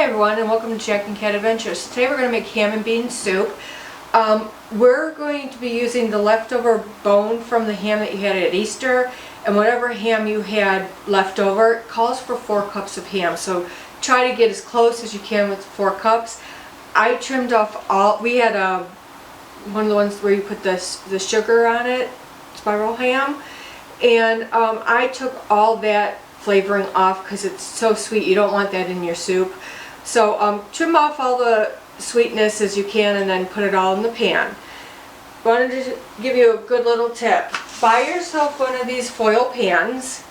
everyone, and welcome to Jack and Cat Adventures. Today we're going to make ham and bean soup. We're going to be using the leftover bone from the ham that you had at Easter, and whatever ham you had left over. It calls for 4 cups of ham, so try to get as close as you can with 4 cups. I trimmed off all, we had one of the ones where you put the sugar on it, spiral ham, and I took all that flavoring off because it's so sweet. You don't want that in your soup. So trim off all the sweetness as you can and then put it all in the pan. Wanted to give you a good little tip. Buy yourself one of these foil pans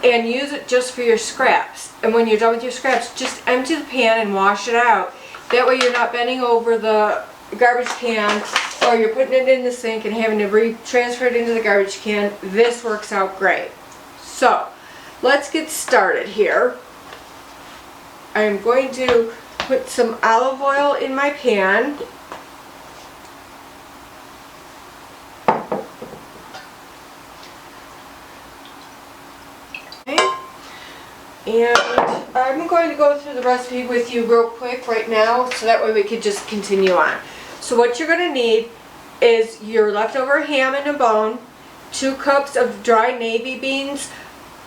and use it just for your scraps. And when you're done with your scraps, just empty the pan and wash it out. That way you're not bending over the garbage can or you're putting it in the sink and having to transfer it into the garbage can. This works out great. So let's get started here. I'm going to put some olive oil in my pan. Okay. And I'm going to go through the recipe with you real quick right now so that way we can just continue on. So what you're going to need is your leftover ham and a bone, 2 cups of dry navy beans.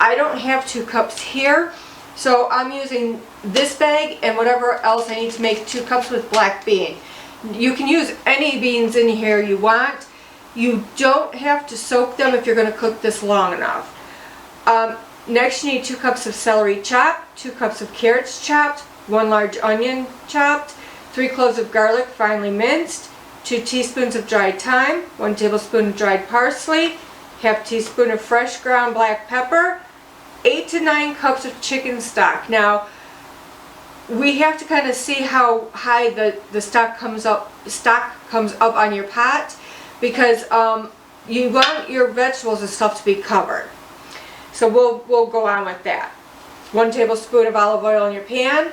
I don't have 2 cups here, so I'm using this bag and whatever else I need to make 2 cups with black bean. You can use any beans in here you want. You don't have to soak them if you're going to cook this long enough. Next you need 2 cups of celery chopped, 2 cups of carrots chopped, 1 large onion chopped, 3 cloves of garlic finely minced, 2 teaspoons of dried thyme, 1 tablespoon of dried parsley, ½ teaspoon of fresh ground black pepper, 8 to 9 cups of chicken stock. Now, we have to kind of see how high the stock comes up on your pot, because you want your vegetables and stuff to be covered. So we'll go on with that. 1 tablespoon of olive oil in your pan,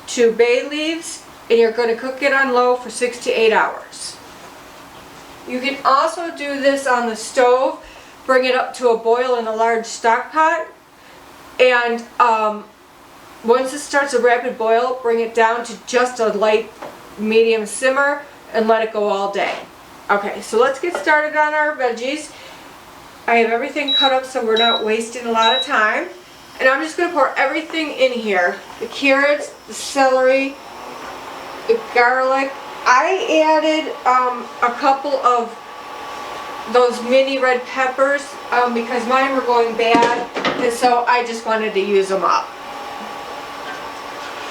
2 bay leaves, and you're going to cook it on low for 6 to 8 hours. You can also do this on the stove. Bring it up to a boil in a large stock pot, and once it starts a rapid boil, bring it down to just a light medium simmer and let it go all day. Okay, so let's get started on our veggies. I have everything cut up so we're not wasting a lot of time, and I'm just going to pour everything in here. The carrots, the celery, the garlic. I added a couple of those mini red peppers because mine were going bad, and so I just wanted to use them up.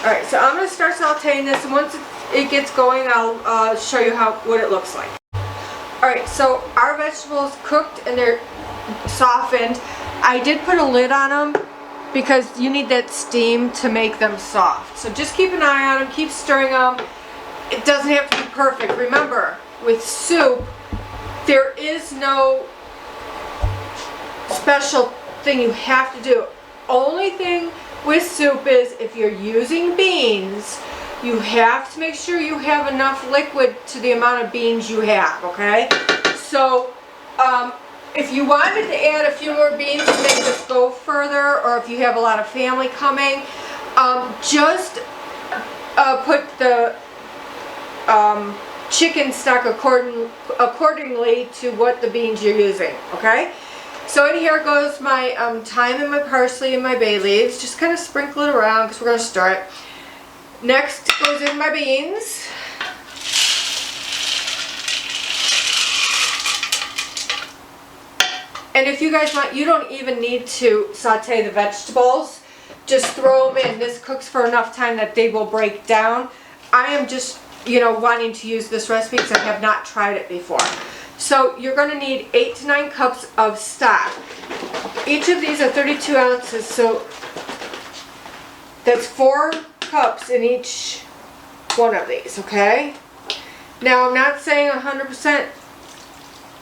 Alright, so I'm going to start sauteing this, and once it gets going I'll show you what it looks like. Alright, so our vegetables cooked and they're softened. I did put a lid on them because you need that steam to make them soft. So just keep an eye on them, keep stirring them. It doesn't have to be perfect. Remember, with soup, there is no special thing you have to do. Only thing with soup is if you're using beans, you have to make sure you have enough liquid to the amount of beans you have, okay? So if you wanted to add a few more beans to make this go further, or if you have a lot of family coming, just put the chicken stock accordingly to what the beans you're using, okay? So in here goes my thyme and my parsley and my bay leaves. Just kind of sprinkle it around because we're going to stir it. Next goes in my beans. And if you guys want, you don't even need to saute the vegetables. Just throw them in. This cooks for enough time that they will break down. I am just, wanting to use this recipe because I have not tried it before. So you're going to need 8 to 9 cups of stock. Each of these are 32 ounces, so that's 4 cups in each one of these, okay? Now I'm not saying 100%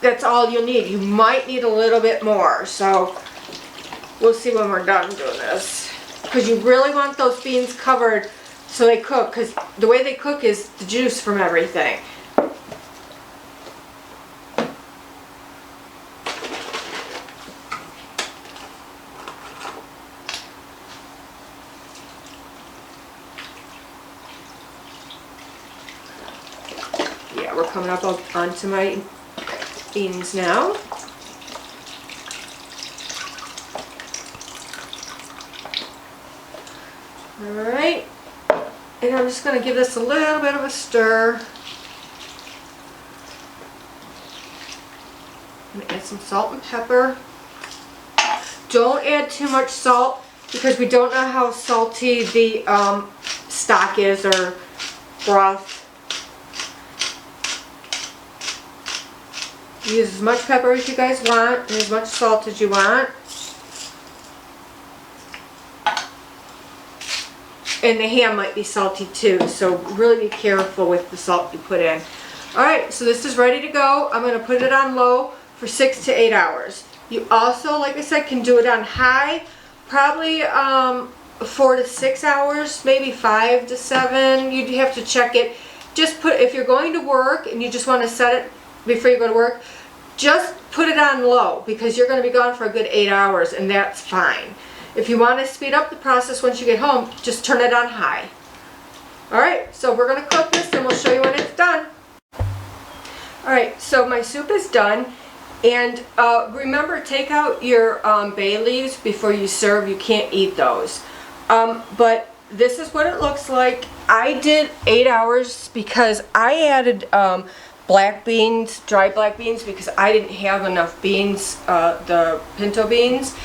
that's all you'll need. You might need a little bit more, so we'll see when we're done doing this. Because you really want those beans covered so they cook, because the way they cook is the juice from everything. Yeah, we're coming up onto my beans now. Alright, and I'm just going to give this a little bit of a stir. I'm going to add some salt and pepper. Don't add too much salt because we don't know how salty the stock is or broth. Use as much pepper as you guys want and as much salt as you want. And the ham might be salty too, so really be careful with the salt you put in. Alright, so this is ready to go. I'm going to put it on low for 6 to 8 hours. You also, like I said, can do it on high, probably 4 to 6 hours, maybe 5 to 7. You'd have to check it. Just put, if you're going to work and you just want to set it before you go to work, just put it on low because you're going to be gone for a good 8 hours and that's fine. If you want to speed up the process once you get home, just turn it on high. Alright, so we're going to cook this and we'll show you when it's done. Alright, so my soup is done. And remember, take out your bay leaves before you serve. You can't eat those. But this is what it looks like. I did 8 hours because I added black beans, dry black beans, because I didn't have enough beans, the pinto beans.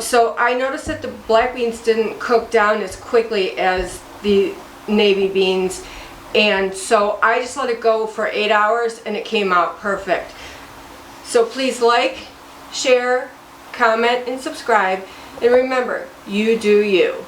So I noticed that the black beans didn't cook down as quickly as the navy beans, and so I just let it go for 8 hours and it came out perfect. So please like, share, comment, and subscribe, and remember, you do you.